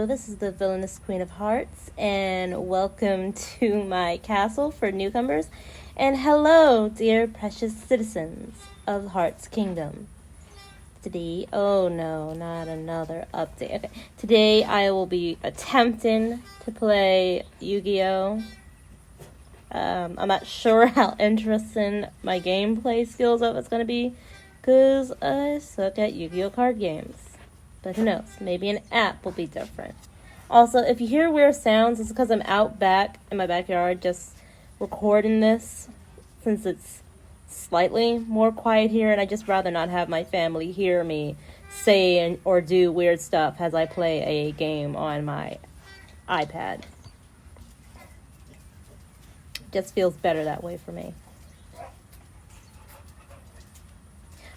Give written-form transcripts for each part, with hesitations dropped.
this is the Villainous Queen of Hearts, and welcome to my castle for newcomers. And hello, dear precious citizens of Heart's Kingdom. Today, oh no, not another update. Okay, today I will be attempting to play Yu-Gi-Oh! I'm not sure how interesting my gameplay skills of it's going to be, because I suck at Yu-Gi-Oh! Card games. But who knows? Maybe an app will be different. Also, if you hear weird sounds, it's because I'm out back in my backyard just recording this, since it's slightly more quiet here, and I just rather not have my family hear me say or do weird stuff as I play a game on my iPad. Just feels better that way for me.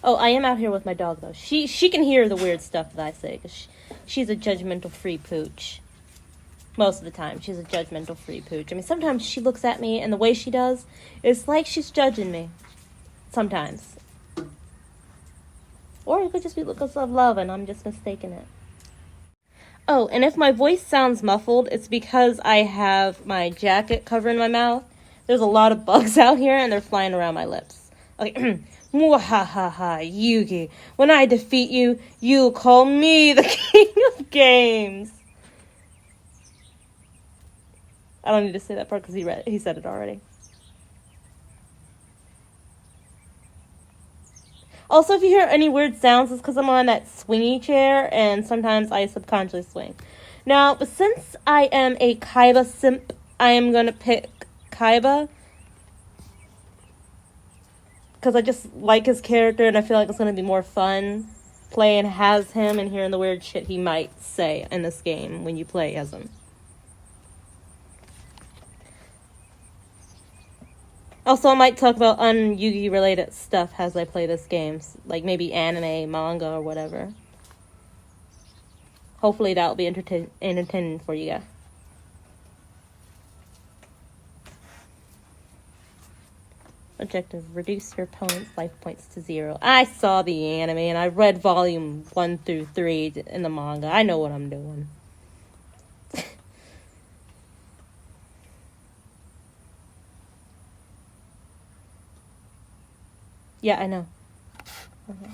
Oh, I am out here with my dog, though. She can hear the weird stuff that I say, because she's a judgmental free pooch. Most of the time, she's a judgmental free pooch. I mean, sometimes she looks at me, and the way she does, it's like she's judging me. Sometimes. Or it could just be because of love, and I'm just mistaking it. Oh, and if my voice sounds muffled, it's because I have my jacket covering my mouth. There's a lot of bugs out here, and they're flying around my lips. Okay, Mwahaha, Yugi. When I defeat you, you call me the king of games. I don't need to say that part because he said it already. Also, if you hear any weird sounds, it's because I'm on that swingy chair, and sometimes I subconsciously swing. Now, since I am a Kaiba simp, I am going to pick Kaiba, because I just like his character, and I feel like it's going to be more fun playing as him and hearing the weird shit he might say in this game when you play as him. Also, I might talk about un-Yu-Gi related stuff as I play this game, like maybe anime, manga, or whatever. Hopefully that will be entertaining for you guys. Objective, reduce your opponent's life points to 0. I saw the anime, and I read volume 1 through 3 in the manga. I know what I'm doing. Yeah, I know. Okay.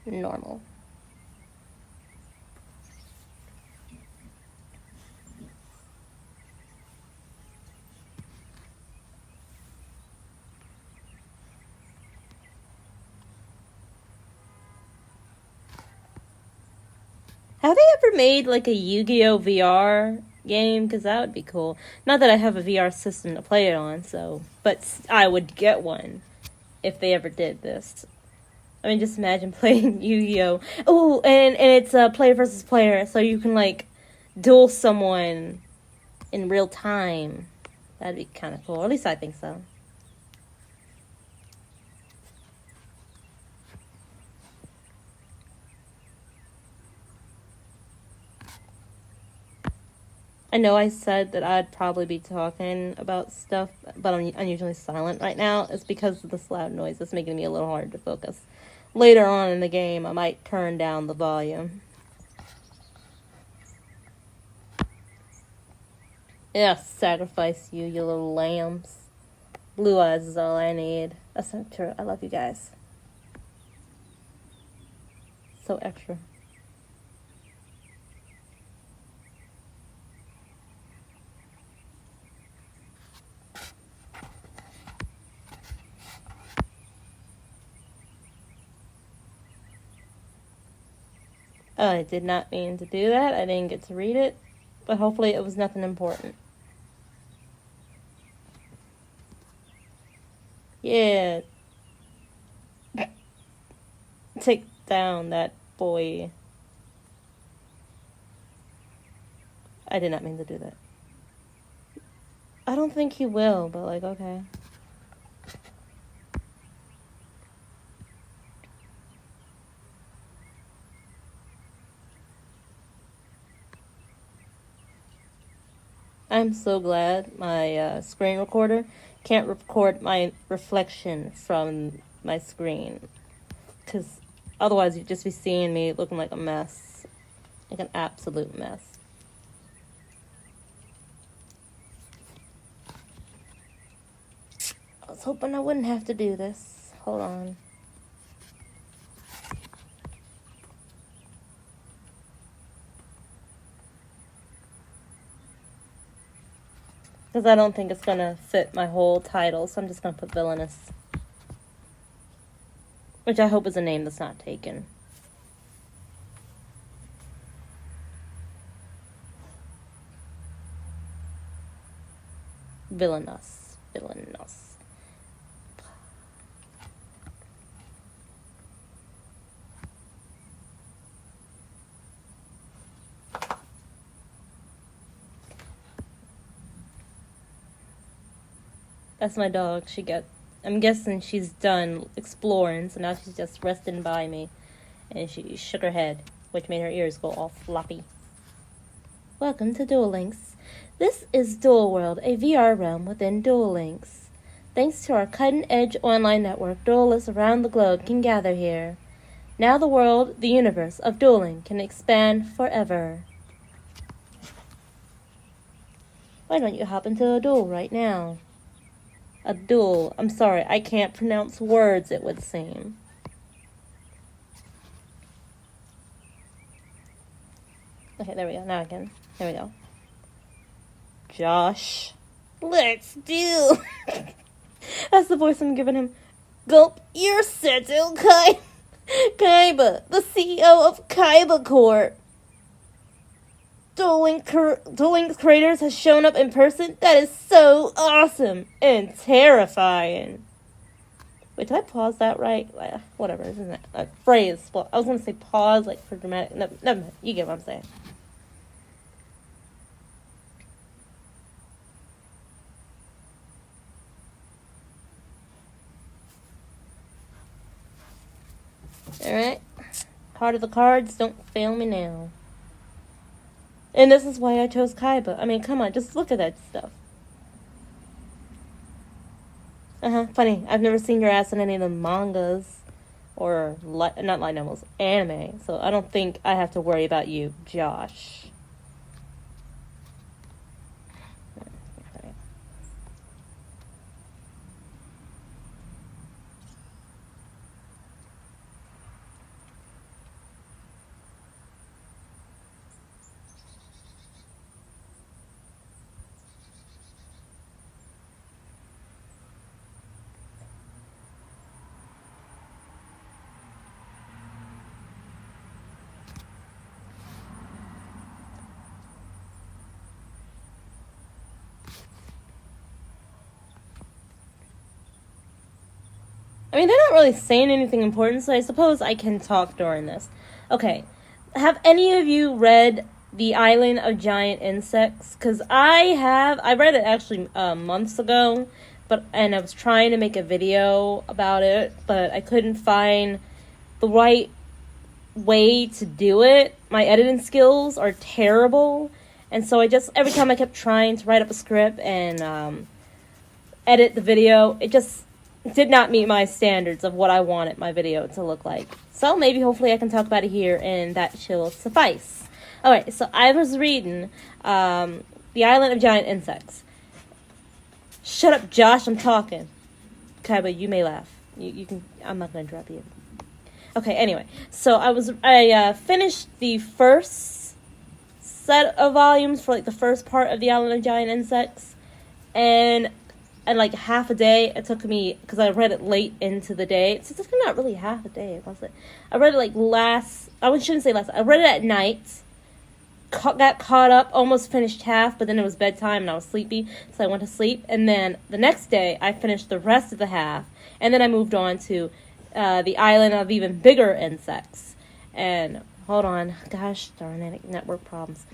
Normal. Have they ever made like a Yu-Gi-Oh! VR game? Because that would be cool. Not that I have a VR system to play it on, but I would get one if they ever did this. I mean, just imagine playing Yu-Gi-Oh! Oh, and it's player versus player, so you can like duel someone in real time. That'd be kind of cool. Or at least I think so. I know I said that I'd probably be talking about stuff, but I'm unusually silent right now. It's because of this loud noise. It's making me a little hard to focus. Later on in the game, I might turn down the volume. Yeah, sacrifice you, you little lambs. Blue eyes is all I need. That's not true. I love you guys. So extra. I did not mean to do that. I didn't get to read it. But hopefully it was nothing important. Yeah. Take down that boy. I did not mean to do that. I don't think he will, but like, okay. I I'm so glad my screen recorder can't record my reflection from my screen. Because otherwise you'd just be seeing me looking like a mess. Like an absolute mess. I was hoping I wouldn't have to do this. Hold on. Because I don't think it's going to fit my whole title, so I'm just going to put Villainous. Which I hope is a name that's not taken. Villainous. Villainous. That's my dog. I'm guessing she's done exploring, so now she's just resting by me. And she shook her head, which made her ears go all floppy. Welcome to Duel Links. This is Duel World, a VR realm within Duel Links. Thanks to our cutting-edge online network, duelists around the globe can gather here. Now the universe of dueling can expand forever. Why don't you hop into a duel right now? A duel. I'm sorry, I can't pronounce words, it would seem. Okay, there we go. Now I can. There we go. Josh. Let's do. That's the voice I'm giving him. Gulp, you're Seto Kaiba, the CEO of Kaiba Corp. Duel Links creators has shown up in person. That is so awesome and terrifying. Wait, did I pause that right? Whatever, isn't that a phrase? Well, I was going to say pause, like for dramatic. No, never mind. You get what I'm saying. Alright. Card of the cards, don't fail me now. And this is why I chose Kaiba. I mean, come on, just look at that stuff. Funny. I've never seen your ass in any of the mangas. Or, not light novels, anime. So I don't think I have to worry about you, Josh. I mean, they're not really saying anything important, so I suppose I can talk during this. Okay, have any of you read The Island of Giant Insects? Because I read it actually months ago, and I was trying to make a video about it, but I couldn't find the right way to do it. My editing skills are terrible, and so every time I kept trying to write up a script and edit the video, it just did not meet my standards of what I wanted my video to look like. So maybe, hopefully, I can talk about it here, and that shall suffice. Alright, so I was reading The Island of Giant Insects. Shut up, Josh, I'm talking. Kaiba, you may laugh. You can. I'm not going to interrupt you. Okay, anyway. So I finished the first set of volumes for, the first part of The Island of Giant Insects. And half a day it took me, because I read it late into the day. It's not really half a day, was it? I read it I shouldn't say last. I read it at night, got caught up, almost finished half, but then it was bedtime and I was sleepy, so I went to sleep. And then the next day I finished the rest of the half, and then I moved on to The Island of Even Bigger Insects. And hold on, gosh darn it, network problems.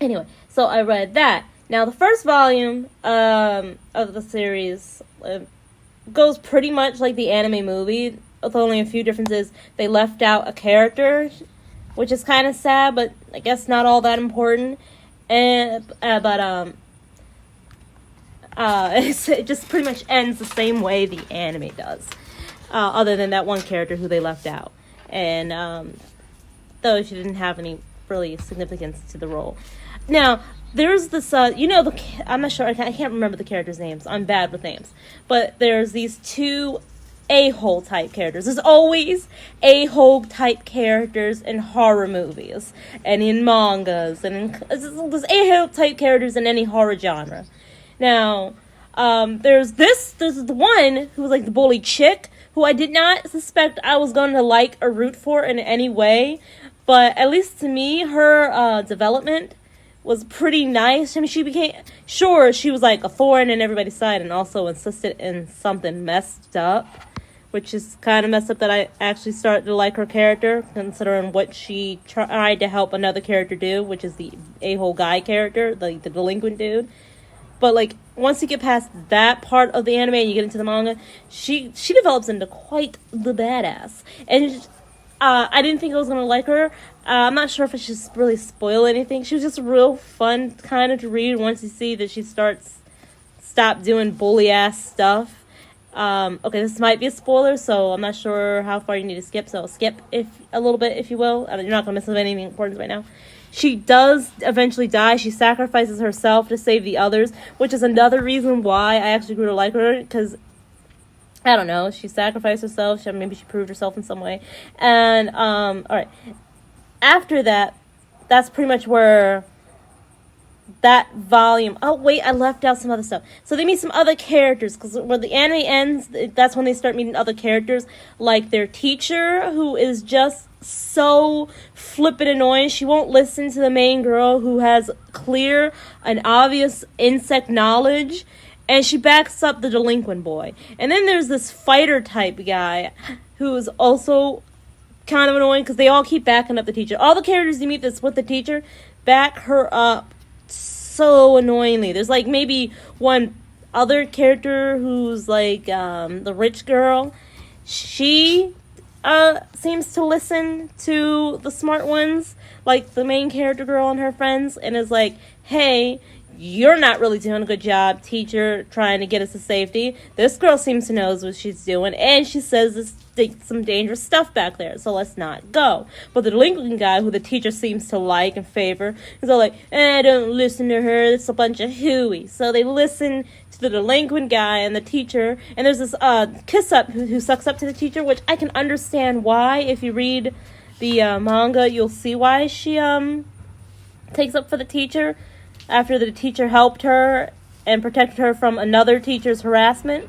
Anyway, so I read that. Now, the first volume of the series goes pretty much like the anime movie, with only a few differences. They left out a character, which is kind of sad, but I guess not all that important. But It just pretty much ends the same way the anime does, other than that one character who they left out. And though she didn't have any really significance to the role. Now, there's this, I'm not sure, I can't remember the characters' names. I'm bad with names. But there's these two a-hole type characters. There's always a-hole type characters in horror movies and in mangas, and there's a-hole type characters in any horror genre. Now, there's the one who was like the bully chick, who I did not suspect I was going to like or root for in any way, but at least to me, her development was pretty nice. I mean, she was like a thorn in everybody's side and also insisted in something messed up, which is kind of messed up that I actually started to like her character, considering what she tried to help another character do, which is the a-hole guy character, the delinquent dude. But, like, once you get past that part of the anime and you get into the manga, she develops into quite the badass. And I didn't think I was going to like her. I'm not sure if I should really spoil anything. She was just real fun kind of to read once you see that she stop doing bully-ass stuff. Okay, this might be a spoiler, so I'm not sure how far you need to skip. So skip a little bit, if you will. You're not going to miss anything important right now. She does eventually die. She sacrifices herself to save the others, which is another reason why I actually grew to like her, because, I don't know, she sacrificed herself. Maybe she proved herself in some way. And, alright. After that, that's pretty much where that volume... Oh, wait, I left out some other stuff. So they meet some other characters, because when the anime ends, that's when they start meeting other characters, like their teacher, who is just so flippin' annoying. She won't listen to the main girl who has clear and obvious insect knowledge, and she backs up the delinquent boy. And then there's this fighter type guy who is also kind of annoying, because they all keep backing up the teacher. All the characters you meet that's with the teacher back her up so annoyingly. There's like maybe one other character who's like the rich girl. She seems to listen to the smart ones, like the main character girl and her friends, and is like, hey, you're not really doing a good job, teacher, trying to get us to safety. This girl seems to know what she's doing, and she says some dangerous stuff back there, so let's not go. But the delinquent guy, who the teacher seems to like and favor, is all like, don't listen to her, it's a bunch of hooey. So they listen to the delinquent guy and the teacher, and there's this kiss-up who sucks up to the teacher, which I can understand why. If you read the manga, you'll see why she takes up for the teacher, after the teacher helped her and protected her from another teacher's harassment,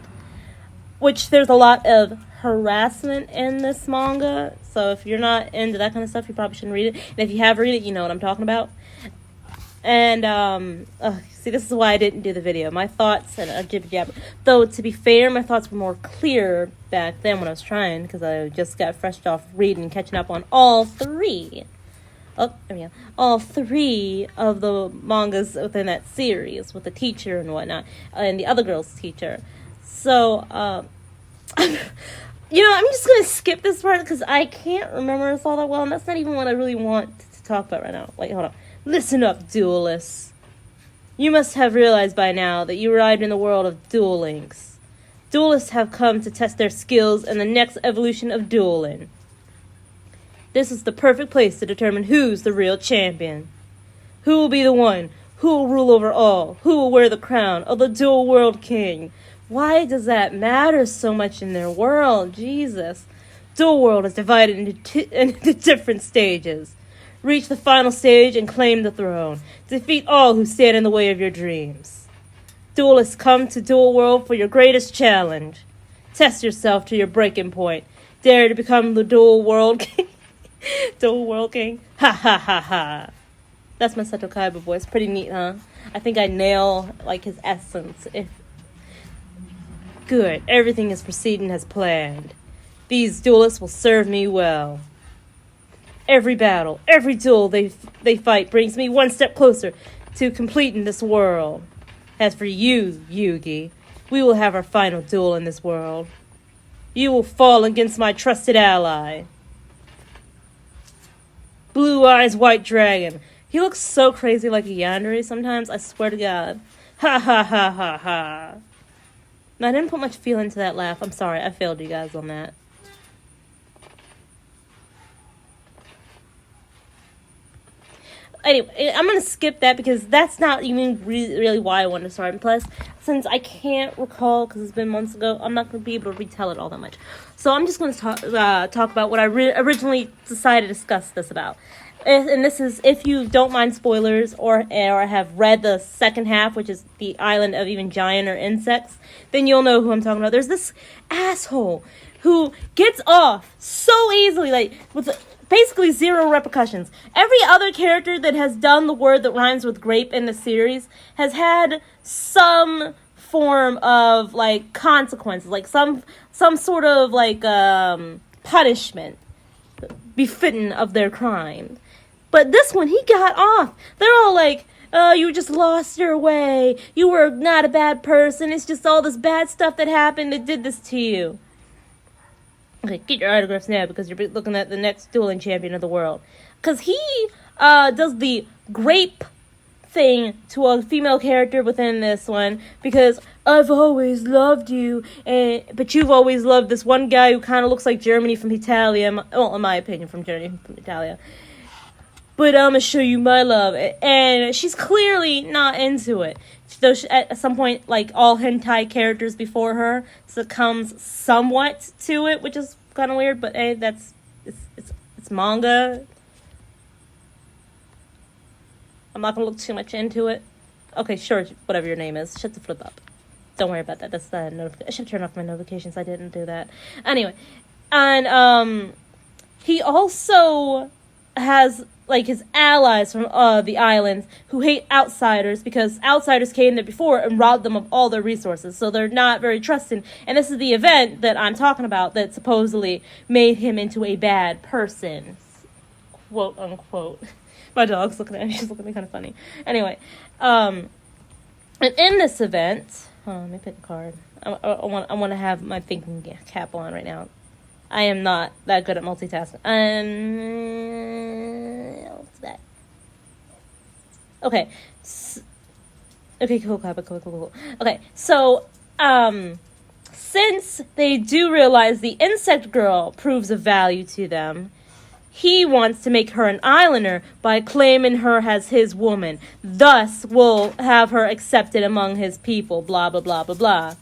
which there's a lot of harassment in this manga, so if you're not into that kind of stuff, you probably shouldn't read it. And if you have read it, you know what I'm talking about. And see, this is why I didn't do the video. My thoughts and a jib jab. Though to be fair, my thoughts were more clear back then when I was trying, because I just got fresh off reading and catching up on all three of the mangas within that series, with the teacher and whatnot, and the other girl's teacher. So, I'm just going to skip this part because I can't remember this all that well, and that's not even what I really want to talk about right now. Wait, hold on. Listen up, duelists. You must have realized by now that you arrived in the world of Duel Links. Duelists have come to test their skills in the next evolution of dueling. This is the perfect place to determine who's the real champion. Who will be the one? Who will rule over all? Who will wear the crown of the Duel World King? Why does that matter so much in their world? Jesus. Duel World is divided into different stages. Reach the final stage and claim the throne. Defeat all who stand in the way of your dreams. Duelists, come to Duel World for your greatest challenge. Test yourself to your breaking point. Dare to become the Duel World King. Duel World King. Ha ha ha ha. That's my Seto Kaiba voice. Pretty neat, huh? I think I nail like his essence. Good. Everything is proceeding as planned. These duelists will serve me well. Every battle, every duel they fight brings me one step closer to completing this world. As for you, Yugi, we will have our final duel in this world. You will fall against my trusted ally. Blue Eyes White Dragon. He looks so crazy like a yandere sometimes, I swear to God. Ha ha ha ha ha. No, I didn't put much feel into that laugh. I'm sorry. I failed you guys on that. Anyway, I'm going to skip that because that's not even really why I wanted to start. And plus, since I can't recall because it's been months ago, I'm not going to be able to retell it all that much. So I'm just going to talk about what I originally decided to discuss this about. And this is, if you don't mind spoilers or have read the second half, which is the island of even giant or insects, then you'll know who I'm talking about. There's this asshole who gets off so easily, like, with basically zero repercussions. Every other character that has done the word that rhymes with grape in the series has had some form of, like, consequences, like some sort of, like, punishment befitting of their crime. But this one, he got off. They're all like, oh, you just lost your way. You were not a bad person. It's just all this bad stuff that happened that did this to you. Okay, get your autographs now because you're looking at the next dueling champion of the world. Because he does the grape thing to a female character within this one. Because I've always loved you, but you've always loved this one guy who kind of looks like Germany from Italia. Well, in my opinion, from Germany from Italia. But I'm going to show you my love. And she's clearly not into it. Though at some point, like all hentai characters before her, succumbs somewhat to it, which is kind of weird. But hey, it's manga. I'm not going to look too much into it. Okay, sure, whatever your name is. Shut the flip up. Don't worry about that. That's the notification. I should turn off my notifications. I didn't do that. Anyway. And he also has, like, his allies from the islands who hate outsiders because outsiders came there before and robbed them of all their resources, so they're not very trusting. And this is the event that I'm talking about that supposedly made him into a bad person, quote unquote. My dog's looking at me. She's looking at me kind of funny. Anyway, and in this event, let me pick a card. I want to have my thinking cap on right now. I am not that good at multitasking. What's that? Okay. Okay, cool. Okay, so, since they do realize the insect girl proves of value to them, he wants to make her an islander by claiming her as his woman. Thus, will have her accepted among his people, blah, blah, blah, blah, blah.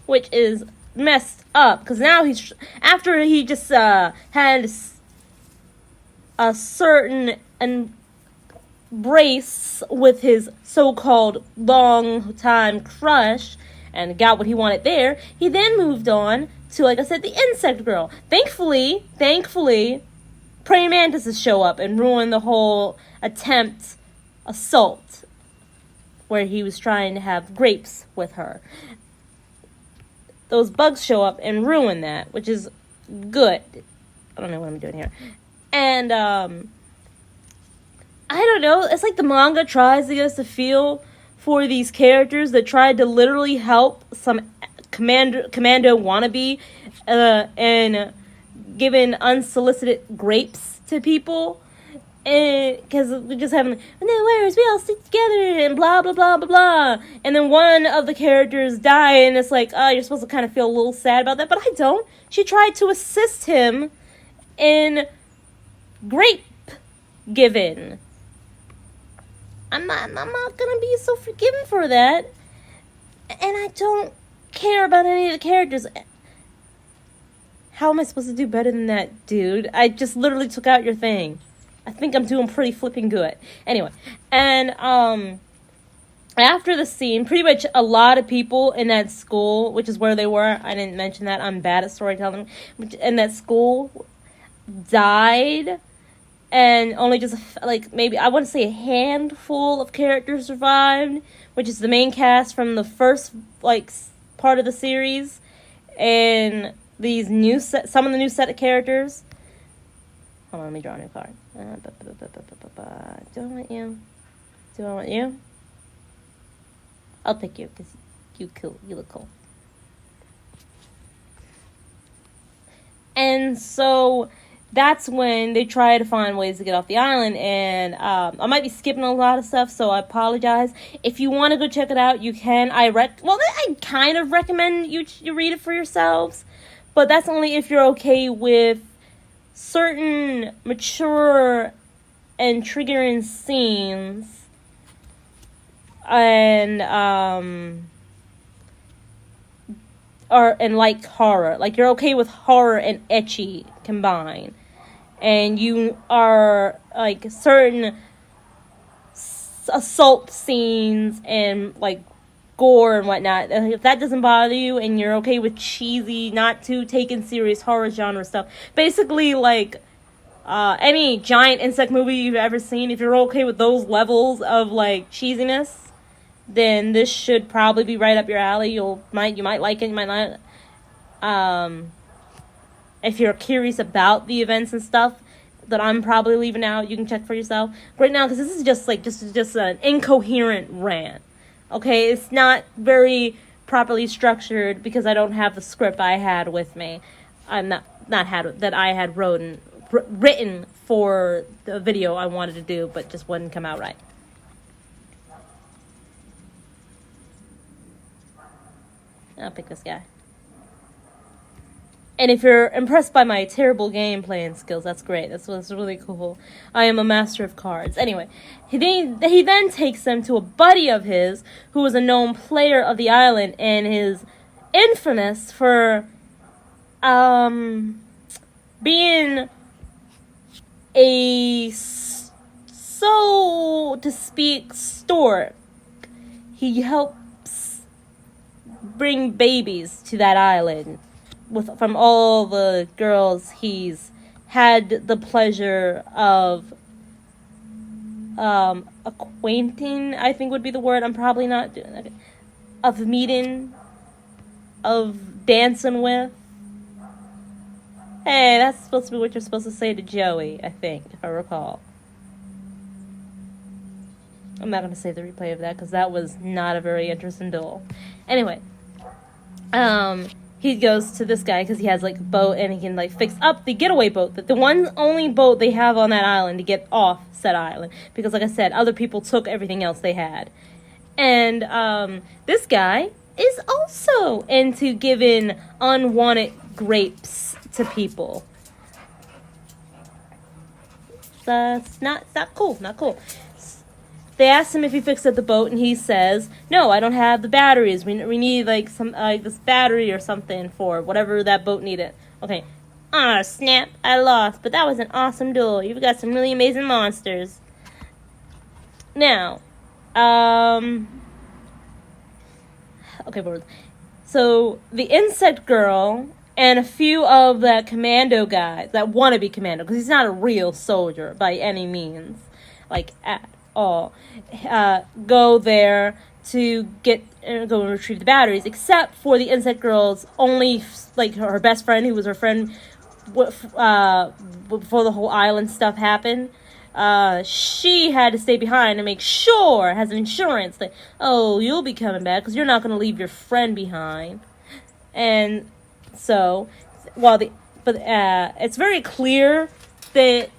Which is messed up, because now he's, after he just had a certain embrace with his so-called long-time crush, and got what he wanted there, he then moved on to, like I said, the insect girl. Thankfully, praying mantises show up and ruin the whole assault, where he was trying to have grapes with her. Those bugs show up and ruin that, which is good. I don't know what I'm doing here. And, I don't know. It's like the manga tries to get us to feel for these characters that tried to literally help some commando wannabe, and giving unsolicited grapes to people. And because we just having, whereas we all stick together and blah blah blah blah blah, and then one of the characters die, and it's like, oh, you're supposed to kind of feel a little sad about that, but I don't. She tried to assist him in grape giving. I'm not gonna be so forgiving for that, and I don't care about any of the characters. How am I supposed to do better than that, dude? I just literally took out your thing. I think I'm doing pretty flipping good. Anyway, and after the scene, pretty much a lot of people in that school, which is where they were, I didn't mention that, I'm bad at storytelling, in that school died, and only just, like, maybe, I want to say a handful of characters survived, which is the main cast from the first, like, part of the series, and these some of the new set of characters. Hold on, let me draw a new card. Do I want you? Do I want you? I'll pick you, because you look cool. And so, that's when they try to find ways to get off the island. And I might be skipping a lot of stuff, so I apologize. If you want to go check it out, you can. I kind of recommend you read it for yourselves, but that's only if you're okay with certain mature and triggering scenes and like horror. Like, you're okay with horror and ecchi combined, and you are like certain assault scenes and like gore and whatnot. If that doesn't bother you and you're okay with cheesy, not too taken serious horror genre stuff, basically like any giant insect movie you've ever seen, if you're okay with those levels of like cheesiness, then this should probably be right up your alley. You might like it, you might not. If you're curious about the events and stuff that I'm probably leaving out, you can check for yourself right now, because this is just an incoherent rant. Okay, it's not very properly structured because I don't have the script I had with me. I'm not had that I had written for the video I wanted to do, but just wouldn't come out right. I'll pick this guy. And if you're impressed by my terrible game playing skills, that's great. That's what's really cool. I am a master of cards. Anyway, he then takes them to a buddy of his who is a known player of the island and is infamous for being a, so to speak, stork. He helps bring babies to that island from all the girls he's had the pleasure of acquainting, I think would be the word. I'm probably not doing that. Of meeting, of dancing with. Hey, that's supposed to be what you're supposed to say to Joey, I think, if I recall. I'm not going to say the replay of that because that was not a very interesting duel. Anyway, he goes to this guy because he has like a boat and he can like fix up the getaway boat, the one only boat they have on that island to get off said island, because like I said, other people took everything else they had. And this guy is also into giving unwanted grapes to people. That's not cool. They asked him if he fixed up the boat, and he says, "No, I don't have the batteries. We need like some this battery or something for whatever that boat needed." Okay. Ah, snap! I lost, but that was an awesome duel. You've got some really amazing monsters. Now, okay, so the insect girl and a few of the commando guys that want to be commando, because he's not a real soldier by any means, like at all, go there to go and retrieve the batteries, except for the insect girl's only, like, her best friend, who was her friend before the whole island stuff happened. She had to stay behind and make sure, has insurance that, oh, you'll be coming back because you're not going to leave your friend behind. And so, it's very clear that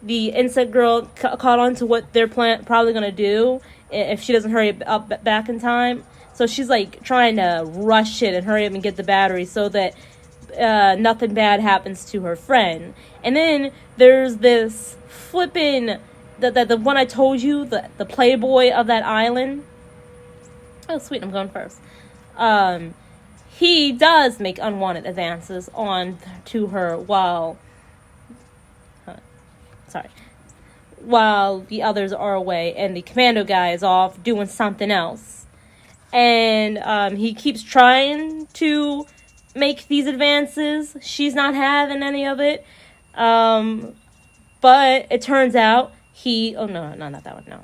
the insect girl caught on to what they're probably going to do if she doesn't hurry up back in time. So she's like trying to rush it and hurry up and get the battery so that nothing bad happens to her friend. And then there's this flippin' the one I told you, the playboy of that island. Oh, sweet, I'm going first. He does make unwanted advances on to her while the others are away and the commando guy is off doing something else. And he keeps trying to make these advances. She's not having any of it. But it turns out not that one. No.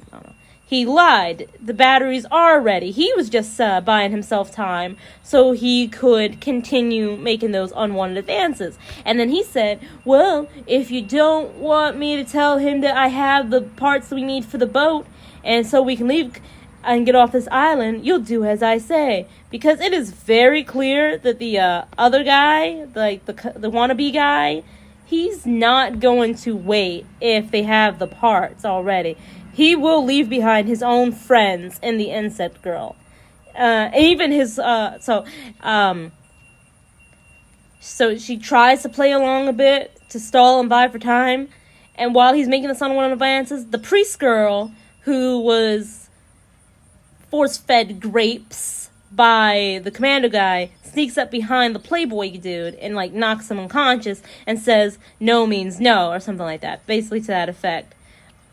He lied. The batteries are ready. He was just buying himself time so he could continue making those unwanted advances. And then he said, well, if you don't want me to tell him that I have the parts that we need for the boat, and so we can leave and get off this island, you'll do as I say. Because it is very clear that the other guy, like the wannabe guy, he's not going to wait if they have the parts already. He will leave behind his own friends and the insect girl. Even his, so she tries to play along a bit to stall and buy for time. And while he's making this unwanted advances, the priest girl, who was force-fed grapes by the commando guy, sneaks up behind the playboy dude and, like, knocks him unconscious and says, no means no, or something like that. Basically to that effect.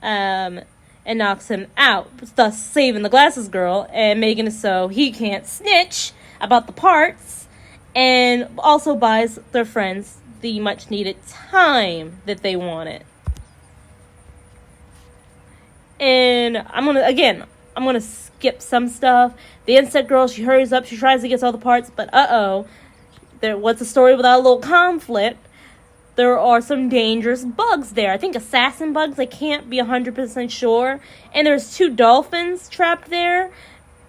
And knocks him out, thus saving the glasses girl and making it so he can't snitch about the parts, and also buys their friends the much-needed time that they wanted. And I'm gonna skip some stuff. The insect girl, she hurries up, she tries to get all the parts, but what's a story without a little conflict? There are some dangerous bugs there. I think assassin bugs, I can't be 100% sure. And there's 2 dolphins trapped there.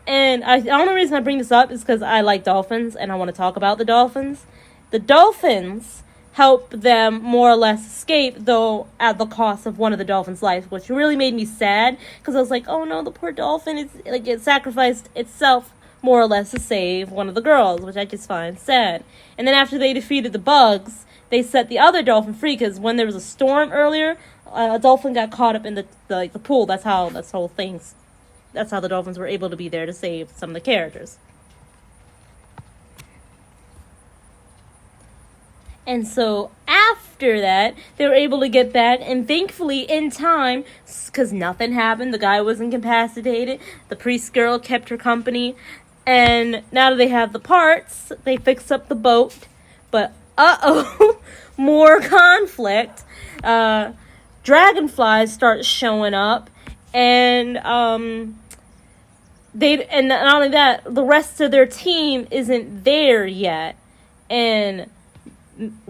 And the only reason I bring this up is because I like dolphins and I want to talk about the dolphins. The dolphins help them more or less escape, though at the cost of one of the dolphins' lives, which really made me sad, because I was like, oh no, the poor dolphin, it sacrificed itself more or less to save one of the girls, which I just find sad. And then after they defeated the bugs, they set the other dolphin free, because when there was a storm earlier, a dolphin got caught up in the pool. That's how the dolphins were able to be there to save some of the characters. And so after that, they were able to get back, and thankfully in time, because nothing happened, the guy was incapacitated, the priest girl kept her company, and now that they have the parts, they fix up the boat, but more conflict. Dragonflies start showing up, and not only that, the rest of their team isn't there yet, and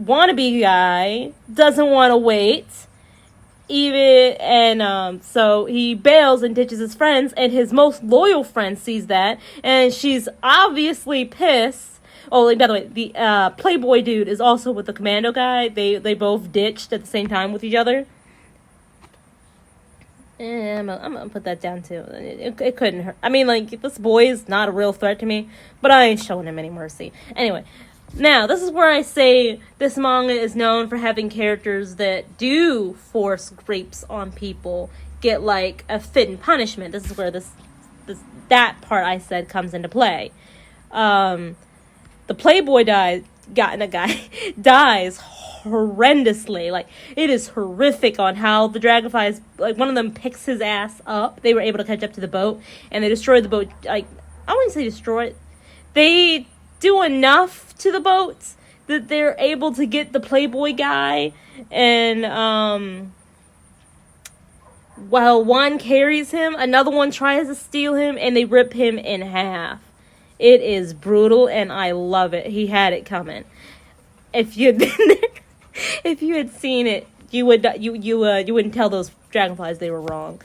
wannabe guy doesn't want to wait, so he bails and ditches his friends, and his most loyal friend sees that, and she's obviously pissed. Oh, by the way, the playboy dude is also with the commando guy. They both ditched at the same time with each other. And I'm gonna put that down too. It couldn't hurt. I mean, like, this boy is not a real threat to me, but I ain't showing him any mercy. Anyway, now this is where I say this manga is known for having characters that do force grapes on people get, like, a fit and punishment. This is where that part I said comes into play. The playboy dies horrendously. Like, it is horrific on how the dragonflies, like, one of them picks his ass up. They were able to catch up to the boat, and they destroyed the boat. Like, I wouldn't say destroy it. They do enough to the boats that they're able to get the playboy guy, and while one carries him, another one tries to steal him, and they rip him in half. It is brutal, and I love it. He had it coming. If you had been there, if you had seen it, you wouldn't tell those dragonflies they were wrong.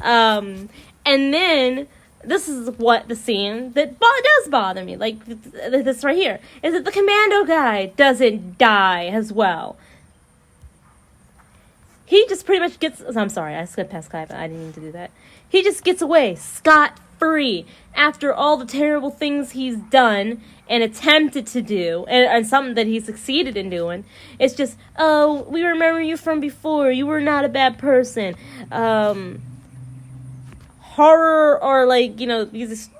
And then this is what the scene that does bother me, like this right here, is that the commando guy doesn't die as well. He just pretty much gets. I'm sorry, I skipped past Kai, but I didn't mean to do that. He just gets away scot-free after all the terrible things he's done and attempted to do, and something that he succeeded in doing. It's just, oh, we remember you from before. You were not a bad person. Horror, or, like, these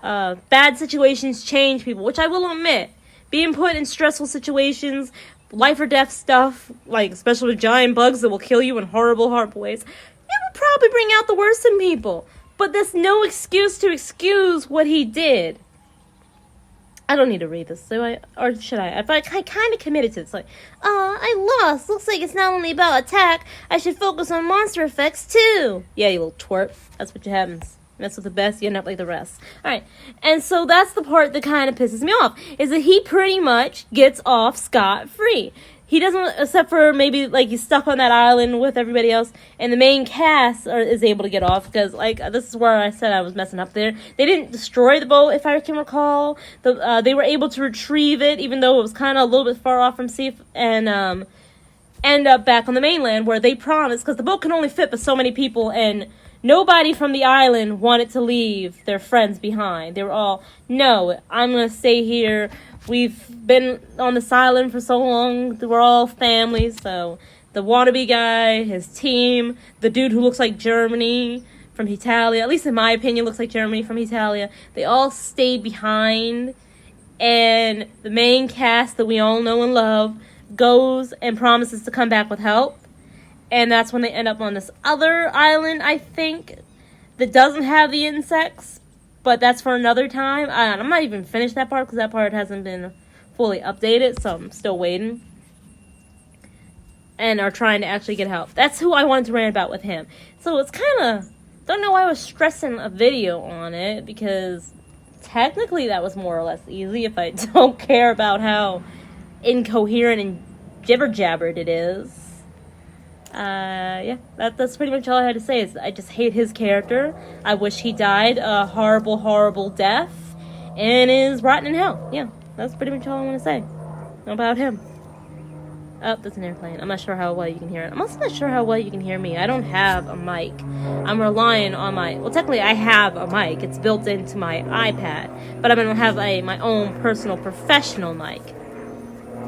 bad situations change people, which I will admit. Being put in stressful situations, life or death stuff, like, especially with giant bugs that will kill you in horrible ways, it will probably bring out the worst in people. But that's no excuse to excuse what he did. I don't need to read this, or should I? I kind of committed to it. It's like, I lost. Looks like it's not only about attack. I should focus on monster effects too. Yeah, you little twerp. That's what happens. Mess with the best, you end up like the rest. Alright, and so that's the part that kind of pisses me off, is that he pretty much gets off scot-free. He doesn't, except for maybe, like, he's stuck on that island with everybody else, and the main cast is able to get off, because, like, this is where I said I was messing up there. They didn't destroy the boat, if I can recall. They were able to retrieve it, even though it was kind of a little bit far off from sea, and end up back on the mainland where they promised, because the boat can only fit but so many people, and nobody from the island wanted to leave their friends behind. They were all, no, I'm going to stay here. We've been on this island for so long. We're all family. So the wannabe guy, his team, the dude who looks like Germany from Italia, at least in my opinion, looks like Germany from Italia, they all stayed behind. And the main cast that we all know and love goes and promises to come back with help. And that's when they end up on this other island, I think, that doesn't have the insects. But that's for another time. I'm not even finished that part because that part hasn't been fully updated. So I'm still waiting. And are trying to actually get help. That's who I wanted to rant about with him. So it's kind of... Don't know why I was stressing a video on it. Because technically that was more or less easy. If I don't care about how incoherent and jibber-jabbered it is. Yeah, that's pretty much all I had to say. Is I just hate his character. I wish he died a horrible, horrible death and is rotten in hell. Yeah, that's pretty much all I want to say about him. Oh, that's an airplane. I'm not sure how well you can hear it. I'm also not sure how well you can hear me. I don't have a mic. I'm relying on my... Well, technically, I have a mic. It's built into my iPad. But I'm going to have my own personal professional mic.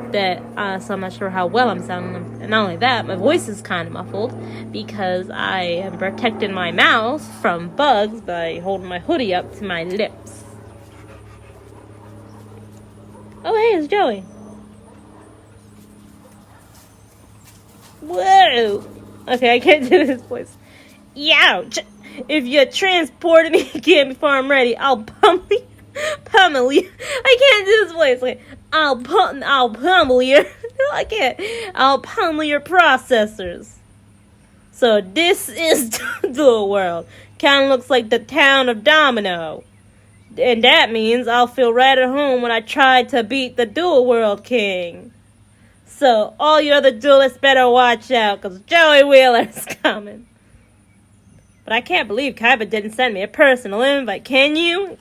So I'm not sure how well I'm sounding. And not only that, my voice is kind of muffled because I am protecting my mouth from bugs by holding my hoodie up to my lips. Oh, hey, it's Joey. Whoa! Okay, I can't do his voice. Youch! If you're transporting me again before I'm ready, I'll pummel you. I can't do this voice. Like, I'll pummel you. No, I can't. I'll pummel your processors. So this is Duel World. Kind of looks like the town of Domino. And that means I'll feel right at home when I try to beat the Duel World King. So all you other duelists better watch out, because Joey Wheeler's coming. But I can't believe Kaiba didn't send me a personal invite. Can you?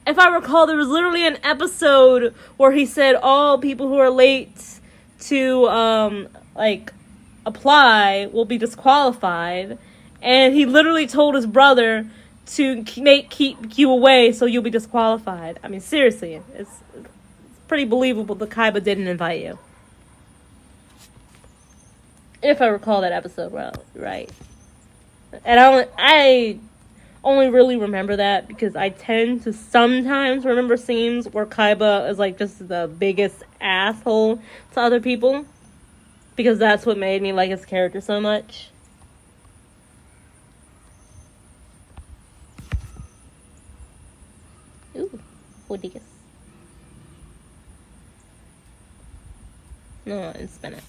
If I recall, there was literally an episode where he said all people who are late to, apply will be disqualified. And he literally told his brother to keep you away so you'll be disqualified. I mean, seriously, it's pretty believable that Kaiba didn't invite you. If I recall that episode right. And I only really remember that because I tend to sometimes remember scenes where Kaiba is like just the biggest asshole to other people. Because that's what made me like his character so much. Ooh, bodegas. No, it's spin it.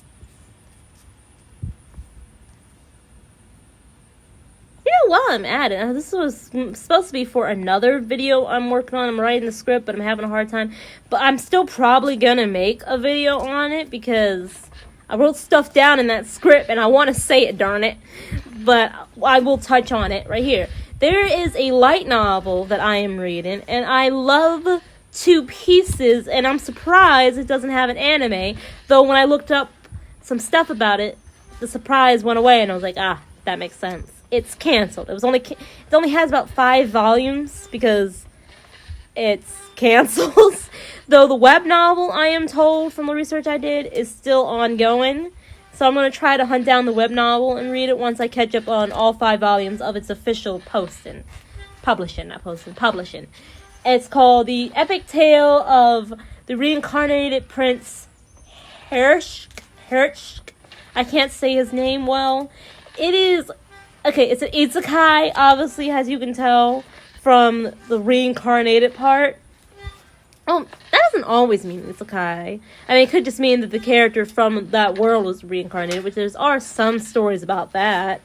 While I'm at it, this was supposed to be for another video I'm working on. I'm writing the script, but I'm having a hard time. But I'm still probably gonna make a video on it because I wrote stuff down in that script and I want to say it, darn it. But I will touch on it right here. There is a light novel that I am reading, and I love Two Pieces, and I'm surprised it doesn't have an anime. Though when I looked up some stuff about it, the surprise went away, and I was like, that makes sense. It's canceled. It only has about 5 volumes because it's canceled. Though the web novel, I am told from the research I did, is still ongoing. So I'm going to try to hunt down the web novel and read it once I catch up on all 5 volumes of its official publishing. It's called The Epic Tale of the Reincarnated Prince Hershk. I can't say his name well. It is... Okay, it's an isekai, obviously, as you can tell from the reincarnated part. That doesn't always mean isekai. I mean, it could just mean that the character from that world was reincarnated, which there are some stories about that.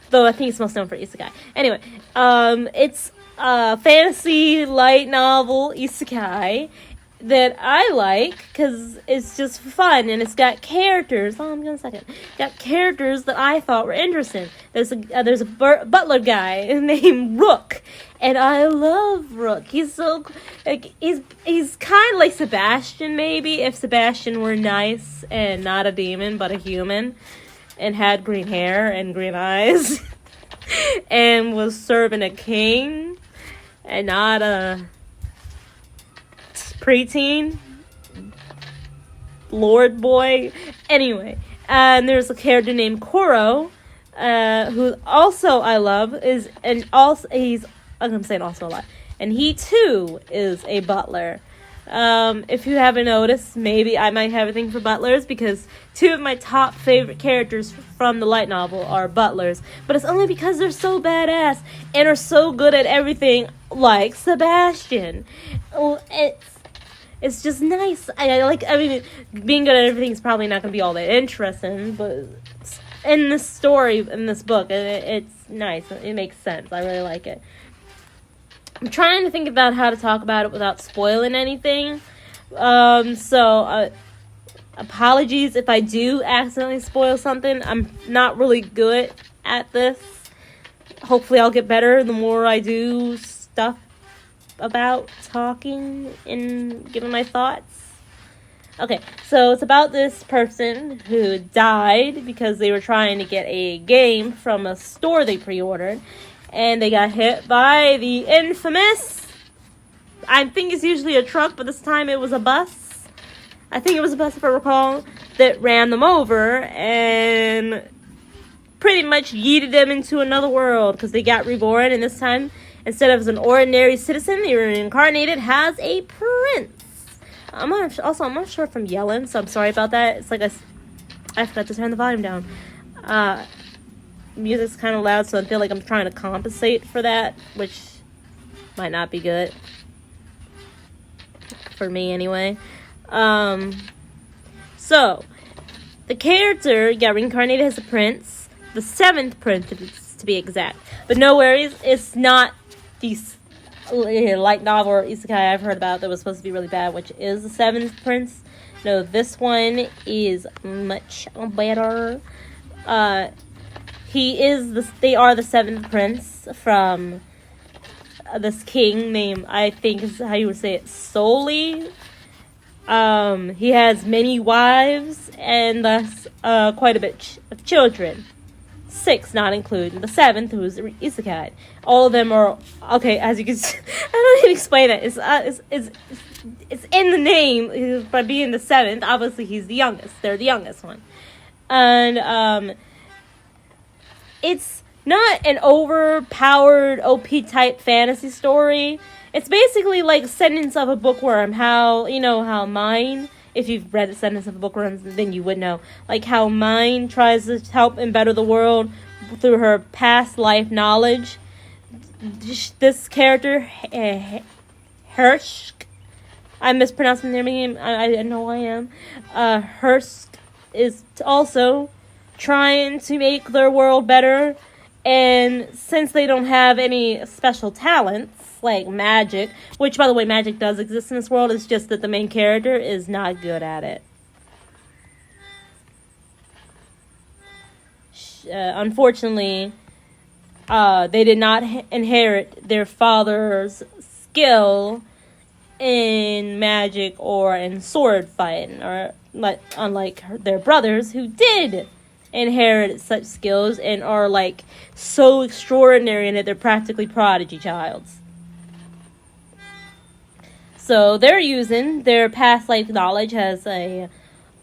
Though I think it's most known for isekai. Anyway, it's a fantasy light novel isekai that I like because it's just fun and it's got characters. Got characters that I thought were interesting. There's a butler guy named Rook, And I love Rook. He's so like he's kind of like Sebastian, maybe if Sebastian were nice and not a demon but a human, and had green hair and green eyes, and was serving a king and not a preteen lord boy. Anyway, and there's a character named Koro, who also I love I'm saying also a lot, and he too is a butler. If you haven't noticed, maybe I might have a thing for butlers, because two of my top favorite characters from the light novel are butlers, but it's only because they're so badass and are so good at everything, like Sebastian. It's just nice. I mean, being good at everything is probably not going to be all that interesting, but in this story, in this book, it's nice. It makes sense. I really like it. I'm trying to think about how to talk about it without spoiling anything. So apologies if I do accidentally spoil something. I'm not really good at this. Hopefully I'll get better the more I do stuff about talking and giving my thoughts. Okay, so it's about this person who died because they were trying to get a game from a store they pre-ordered, and they got hit by the infamous, I think it's usually a truck, but this time it was a bus. I think it was a bus, if I recall, that ran them over and pretty much yeeted them into another world because they got reborn, and this time, instead of as an ordinary citizen, they were reincarnated as a prince. I'm not sure if I'm yelling, so I'm sorry about that. It's like I forgot to turn the volume down. Music's kind of loud, so I feel like I'm trying to compensate for that, which might not be good. For me, anyway. So, the character got reincarnated as a prince. The 7th prince, to be exact. But no worries, it's not the light novel or isekai I've heard about that was supposed to be really bad, which is the 7th prince. No, this one is much better. They are the 7th prince from this king named, I think is how you would say it, Soli. He has many wives and thus quite a bit of children. 6, not including the 7th, who is isekai. All of them are okay. As you can see, I don't even explain it. It's in the name. By being the 7th, obviously he's the youngest. They're the youngest one, and it's not an overpowered OP type fantasy story. It's basically like Sentence of a Bookworm. How Mine. If you've read the Sentence of a Bookworm, then you would know. Like how Mine tries to help and better the world through her past life knowledge. This character, Hirsch, I'm mispronouncing their name. I know I am. Hirsch is also trying to make their world better. And since they don't have any special talents, like magic, which, by the way, magic does exist in this world, it's just that the main character is not good at it. Unfortunately, they did not inherit their father's skill in magic or in sword fighting, or unlike their brothers who did inherit such skills and are like so extraordinary in it, they're practically prodigy childs. So they're using their past life knowledge as a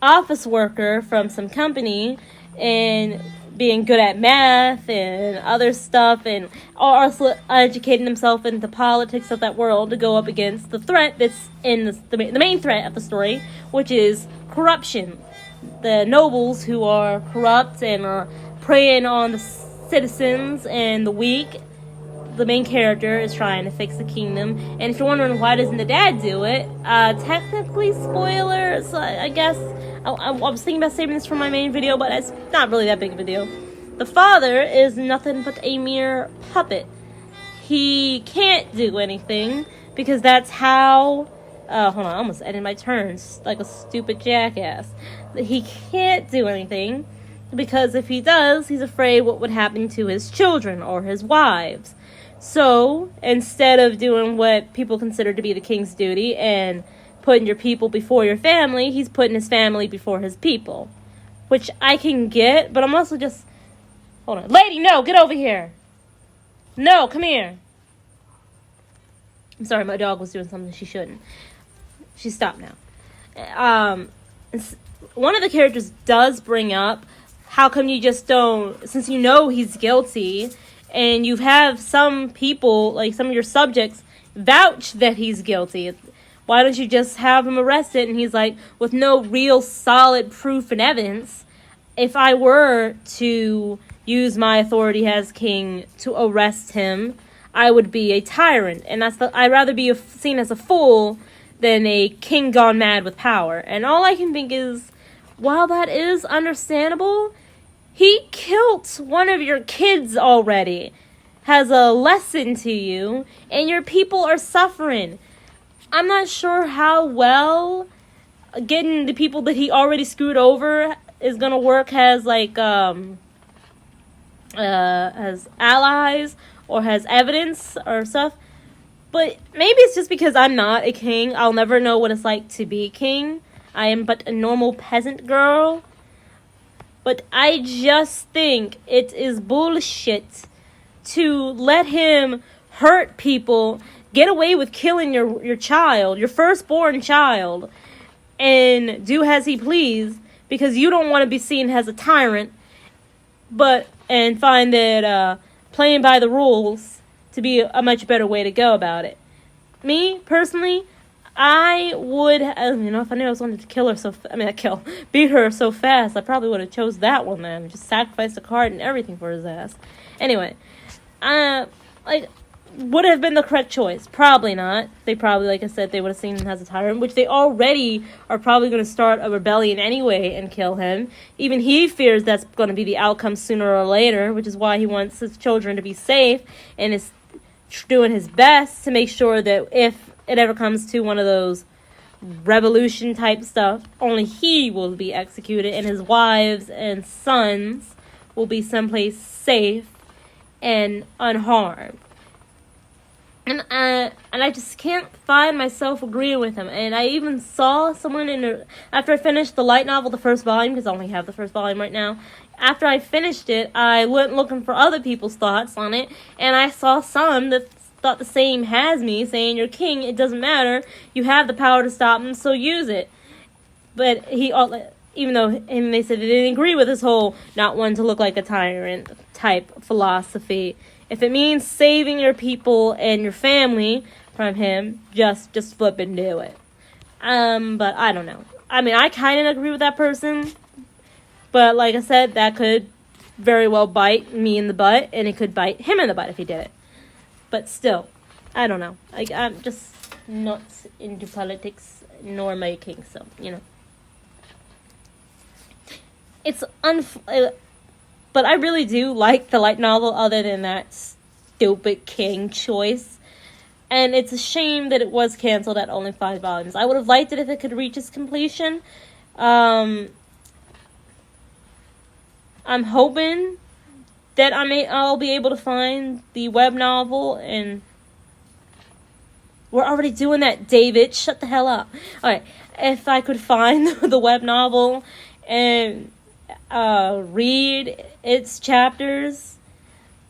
office worker from some company and being good at math and other stuff, and also educating themselves into politics of that world to go up against the threat that's in the main threat of the story, which is corruption. The nobles who are corrupt and are preying on the citizens and the weak. The main character is trying to fix the kingdom, and if you're wondering why doesn't the dad do it, technically spoilers, I guess. I was thinking about saving this for my main video, but it's not really that big of a deal. The father is nothing but a mere puppet. He can't do anything because that's how. Hold on, I almost ended my turns like a stupid jackass. He can't do anything because if he does, he's afraid what would happen to his children or his wives. So, instead of doing what people consider to be the king's duty and putting your people before your family, he's putting his family before his people. Which I can get, but I'm also just... Hold on. Lady, no! Get over here! No, come here! I'm sorry, my dog was doing something she shouldn't. She stopped now. One of the characters does bring up, how come you just don't... Since you know he's guilty... And you have some people, like some of your subjects, vouch that he's guilty. Why don't you just have him arrested? And he's like, with no real solid proof and evidence, if I were to use my authority as king to arrest him, I would be a tyrant. And I'd rather be seen as a fool than a king gone mad with power. And all I can think is, while that is understandable... He killed one of your kids already, has a lesson to you, and your people are suffering. I'm not sure how well getting the people that he already screwed over is gonna work as as allies or has evidence or stuff. But maybe it's just because I'm not a king. I'll never know what it's like to be king. I am but a normal peasant girl. But I just think it is bullshit to let him hurt people, get away with killing your child, your firstborn child, and do as he please because you don't want to be seen as a tyrant, and find that playing by the rules to be a much better way to go about it. Me, personally, I would, if I knew I was going to beat her so fast, I probably would have chose that one then. Just sacrificed a card and everything for his ass. Anyway, would have been the correct choice? Probably not. They probably, like I said, they would have seen him as a tyrant, which they already are probably going to start a rebellion anyway and kill him. Even he fears that's going to be the outcome sooner or later, which is why he wants his children to be safe and is doing his best to make sure that if it ever comes to one of those revolution type stuff, only he will be executed and his wives and sons will be someplace safe and unharmed. And I just can't find myself agreeing with him. And I even saw someone after I finished the light novel, the first volume, because I only have the first volume right now. After I finished it, I went looking for other people's thoughts on it, and I saw some that thought the same as me, saying, you're king, it doesn't matter, you have the power to stop him, so use it. But they said they didn't agree with his whole not wanting to look like a tyrant type philosophy. If it means saving your people and your family from him, just flip and do it. But I don't know. I kind of agree with that person, but like I said, that could very well bite me in the butt, and it could bite him in the butt if he did it. But still, I don't know. I'm just not into politics, nor am I a king, so, It's but I really do like the light novel, other than that stupid king choice. And it's a shame that it was canceled at only 5 volumes. I would have liked it if it could reach its completion. I'm hoping that I'll be able to find the web novel, and we're already doing that, David. Shut the hell up. Alright, if I could find the web novel and read its chapters,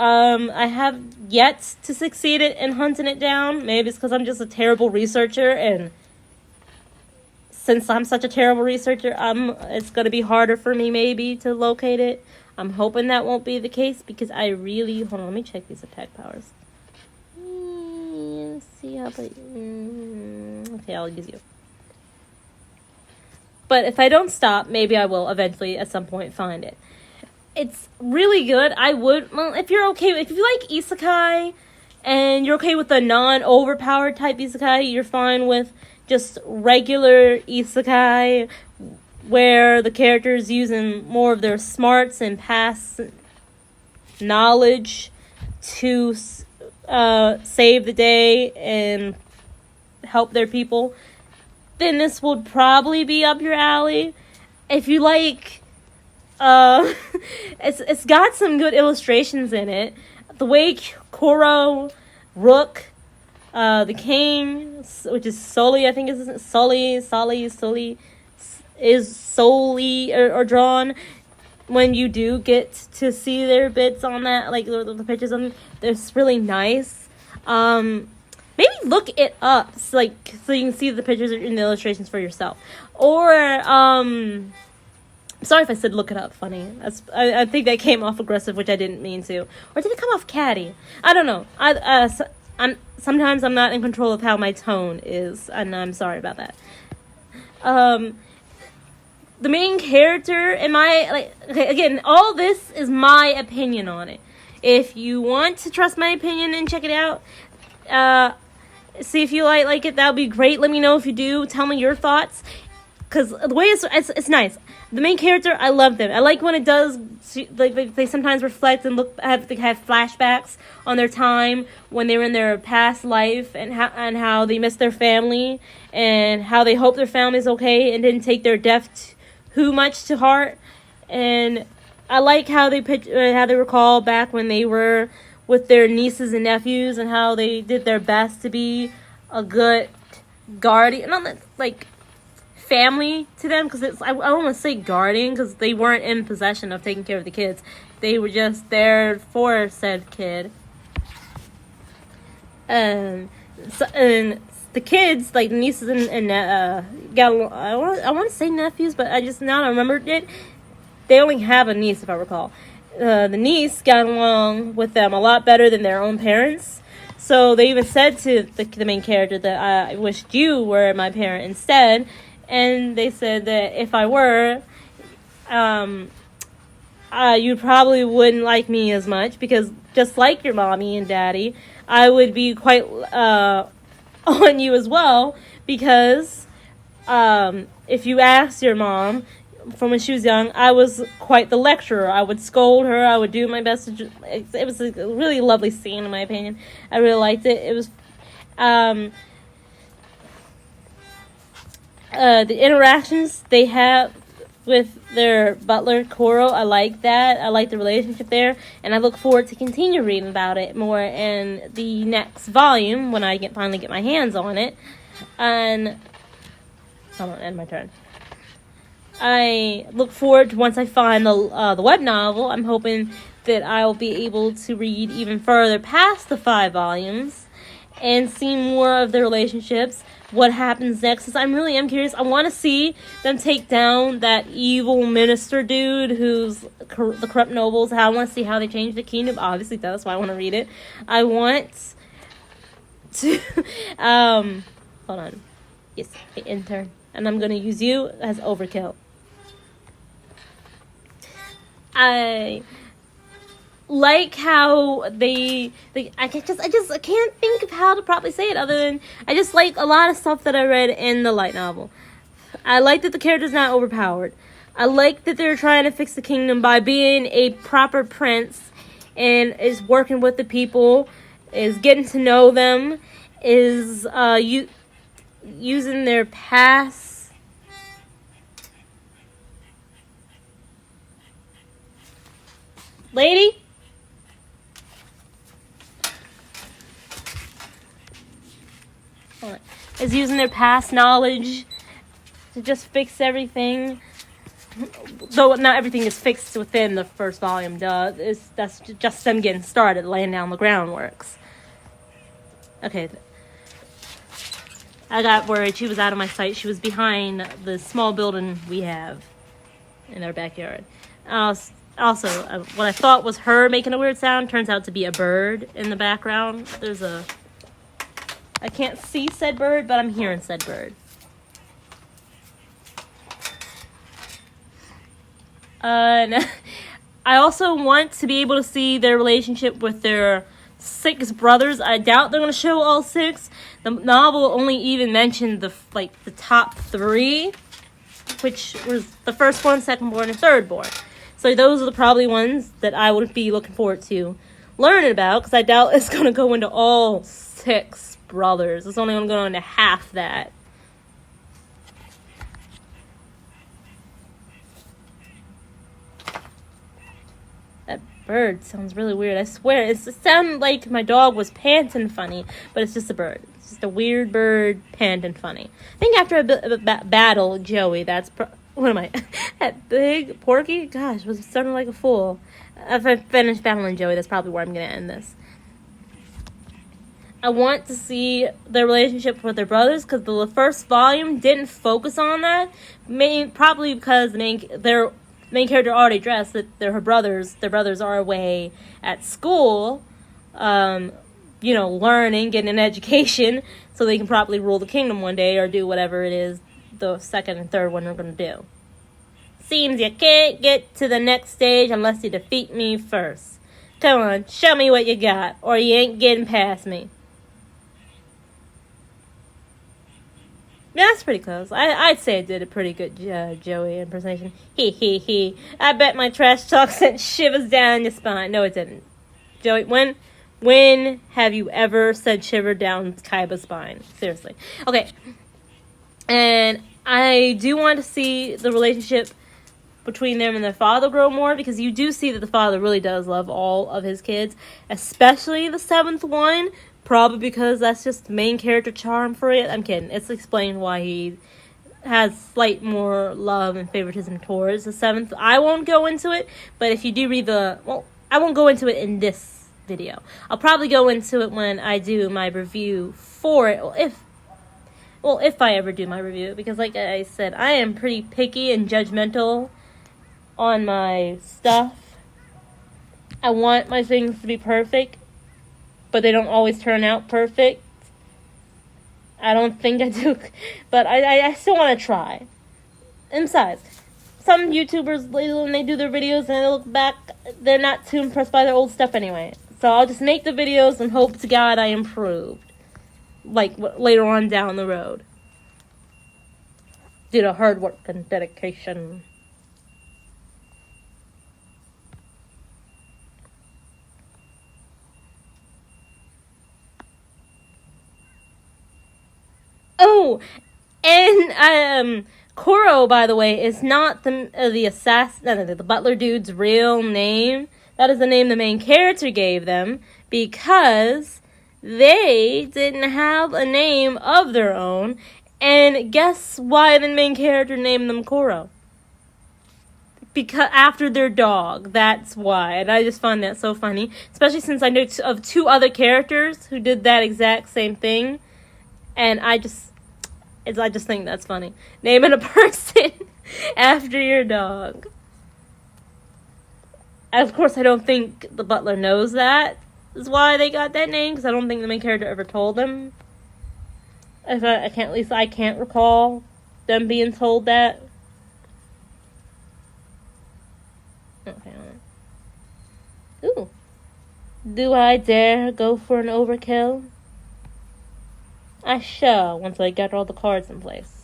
I have yet to succeed in hunting it down. Maybe it's because I'm just a terrible researcher, and since I'm such a terrible researcher, it's going to be harder for me maybe to locate it. I'm hoping that won't be the case, because I really... Hold on, let me check these attack powers. Let's see how... Okay, I'll use you. But if I don't stop, maybe I will eventually at some point find it. It's really good. If you're okay... If you like isekai, and you're okay with the non-overpowered type isekai, you're fine with just regular isekai, where the character is using more of their smarts and past knowledge to save the day and help their people, then this would probably be up your alley. If you like, it's got some good illustrations in it. The way Koro Rook, the king, which is Sully, I think is Sully, is solely or drawn. When you do get to see their bits on that, like the pictures on them, it's really nice. Maybe look it up, so you can see the pictures and the illustrations for yourself. Or, sorry if I said look it up funny. I think that came off aggressive, which I didn't mean to. Or did it come off catty? I don't know. Sometimes I'm not in control of how my tone is, and I'm sorry about that. The main character, again, all this is my opinion on it. If you want to trust my opinion and check it out, see if you like it, that would be great. Let me know if you do. Tell me your thoughts, because the way it's nice. The main character, I love them. I like when it does, they sometimes reflect and have flashbacks on their time when they were in their past life, and how they miss their family, and how they hope their family's okay and didn't take their death too much to heart. And I like how they recall back when they were with their nieces and nephews, and how they did their best to be a good guardian, not like family to them, because I don't want to say guardian, because they weren't in possession of taking care of the kids. They were just there for said kid. And the kids, like the nieces and I want to say nephews, but I just now remembered it. They only have a niece, if I recall. The niece got along with them a lot better than their own parents. So they even said to the main character that I wished you were my parent instead. And they said that if I were, you probably wouldn't like me as much, because just like your mommy and daddy, I would be quite on you as well, because if you asked your mom from when she was young, I was quite the lecturer. I would scold her. I would do my best to. It was a really lovely scene, in my opinion. I really liked it. It was the interactions they have with their butler, Koro. I like that. I like the relationship there, and I look forward to continue reading about it more in the next volume when I finally get my hands on it. And hold on, end my turn. I look forward to, once I find the web novel, I'm hoping that I'll be able to read even further past the 5 volumes and see more of the relationships, what happens next, because I really am curious. I want to see them take down that evil minister dude who's the corrupt nobles. I want to see how they change the kingdom. Obviously, that's why I want to read it. I want to hold on. Yes, intern. And I'm going to use you as overkill. I like how I can't think of how to properly say it, other than I just like a lot of stuff that I read in the light novel. I like that the character's not overpowered. I like that they're trying to fix the kingdom by being a proper prince, and is working with the people, is getting to know them, is using their past. Lady? Is using their past knowledge to just fix everything. Though not everything is fixed within the first volume, that's just them getting started, laying down the groundworks. Okay. I got worried. She was out of my sight. She was behind the small building we have in our backyard. Also, what I thought was her making a weird sound turns out to be a bird in the background. I can't see said bird, but I'm hearing said bird. I also want to be able to see their relationship with their 6 brothers. I doubt they're going to show all 6. The novel only even mentioned the top 3, which was the firstborn, secondborn, and thirdborn. So those are probably ones that I would be looking forward to learning about, because I doubt it's going to go into all 6 brothers. It's only going to go into half that. That bird sounds really weird. I swear, it sounded like my dog was panting funny, but it's just a bird. It's just a weird bird panting funny. I think after a battle, Joey, that's... what am I? That big Porky? Gosh, was sounding like a fool. If I finish battling Joey, that's probably where I'm going to end this. I want to see their relationship with their brothers, because the first volume didn't focus on that. Probably because their main character already addressed that they're her brothers. Their brothers are away at school, learning, getting an education, so they can properly rule the kingdom one day, or do whatever it is the second and third one are going to do. Seems you can't get to the next stage unless you defeat me first. Come on, show me what you got, or you ain't getting past me. Yeah, that's pretty close. I'd say I did a pretty good Joey impersonation. He. I bet my trash talk sent shivers down your spine. No, it didn't. Joey, when have you ever sent shiver down Kaiba's spine? Seriously. Okay. And I do want to see the relationship between them and their father grow more, because you do see that the father really does love all of his kids, especially the seventh one. Probably because that's just the main character charm for it. I'm kidding. It's explained why he has slight more love and favoritism towards the seventh. I won't go into it, but if you do read I won't go into it in this video. I'll probably go into it when I do my review for it. If I ever do my review, because like I said, I am pretty picky and judgmental on my stuff. I want my things to be perfect, but they don't always turn out perfect. I don't think I do, but I still want to try. And besides, some YouTubers, when they do their videos and they look back, they're not too impressed by their old stuff anyway. So I'll just make the videos and hope to God I improved, like later on down the road, due to hard work and dedication. Oh, and Koro, by the way, is not the assassin, the butler dude's real name. That is the name the main character gave them, because they didn't have a name of their own. And guess why the main character named them Koro? Because after their dog. That's why. And I just find that so funny, especially since I know of two other characters who did that exact same thing. And I just think that's funny. Naming a person after your dog. And of course, I don't think the butler knows that is why they got that name, because I don't think the main character ever told them. I can't recall them being told that. Okay. Ooh. Do I dare go for an overkill? I shall, once I get all the cards in place.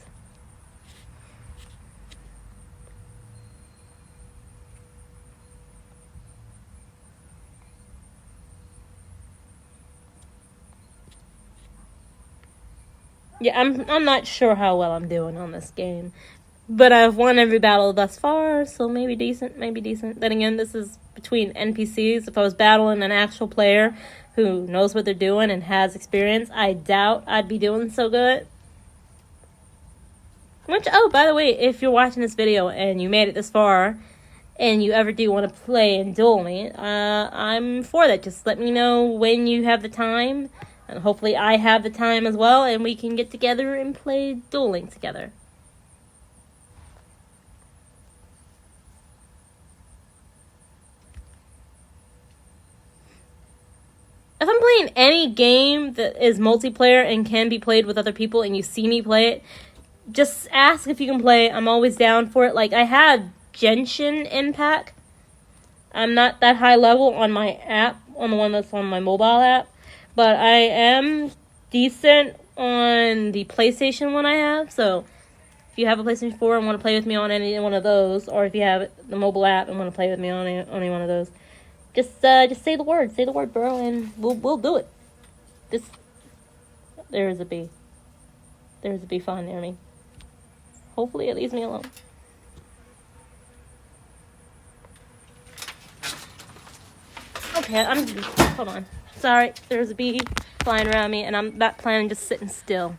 Yeah, I'm not sure how well I'm doing on this game. But I've won every battle thus far, so maybe decent. Then again, this is between NPCs. If I was battling an actual player who knows what they're doing and has experience, I doubt I'd be doing so good. By the way, if you're watching this video and you made it this far, and you ever do want to play and duel me, I'm for that. Just let me know when you have the time, and hopefully I have the time as well, and we can get together and play dueling together. If I'm playing any game that is multiplayer and can be played with other people and you see me play it, just ask if you can play it. I'm always down for it. Like, I had Genshin Impact. I'm not that high level on my app, on the one that's on my mobile app, but I am decent on the PlayStation one I have. So if you have a PlayStation 4 and want to play with me on any one of those, or if you have the mobile app and want to play with me on any one of those, just say the word, bro, and we'll do it. There is a bee. There's a bee flying near me. Hopefully it leaves me alone. Okay, hold on. Sorry, there's a bee flying around me, and I'm not planning just sitting still.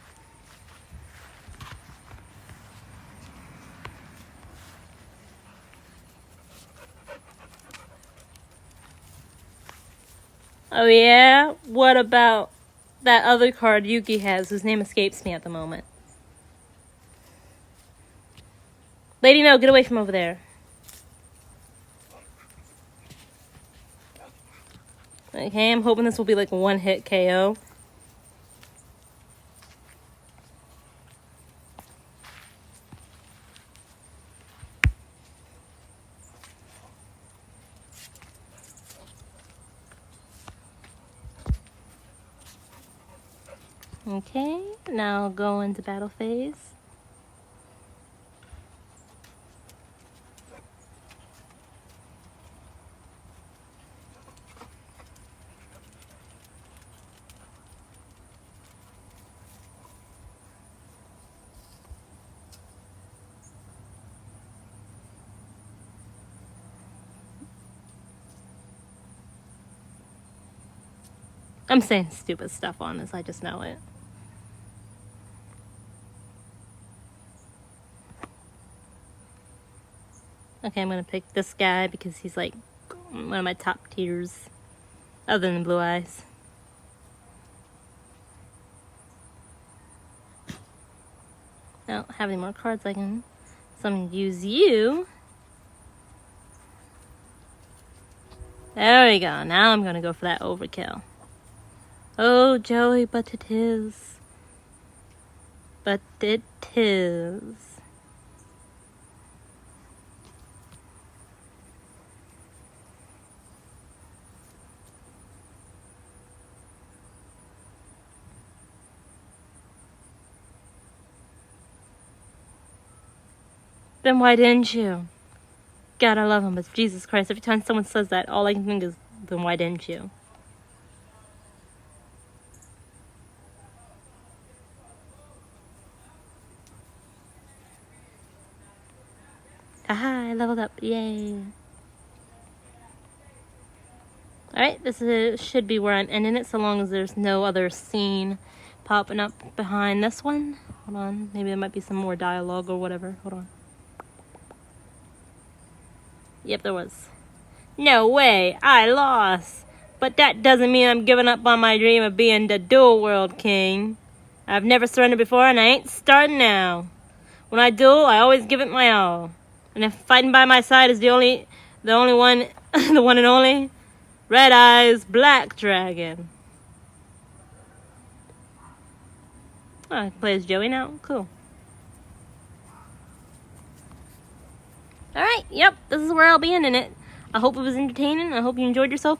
Oh yeah? What about that other card Yuki has, whose name escapes me at the moment? Lady, no, get away from over there. Okay, I'm hoping this will be like a one-hit KO. Okay, now go into battle phase. I'm saying stupid stuff on this, I just know it. Okay, I'm gonna pick this guy because he's like one of my top tiers, other than Blue Eyes. I don't have any more cards I can, so I'm gonna use you. There we go, now I'm gonna go for that overkill. Oh, Joey, but it is. But it is. Then why didn't you? God, I love him, but Jesus Christ, every time someone says that, all I can think is, then why didn't you? Haha, I leveled up, yay. Alright, should be where I'm ending it, so long as there's no other scene popping up behind this one. Hold on, maybe there might be some more dialogue or whatever. Hold on. Yep, there was. No way, I lost. But that doesn't mean I'm giving up on my dream of being the Duel World King. I've never surrendered before, and I ain't starting now. When I duel, I always give it my all. And if fighting by my side is the only one, the one and only, Red Eyes Black Dragon. Oh, I can play as Joey now? Cool. Alright, yep, this is where I'll be ending it. I hope it was entertaining. I hope you enjoyed yourself.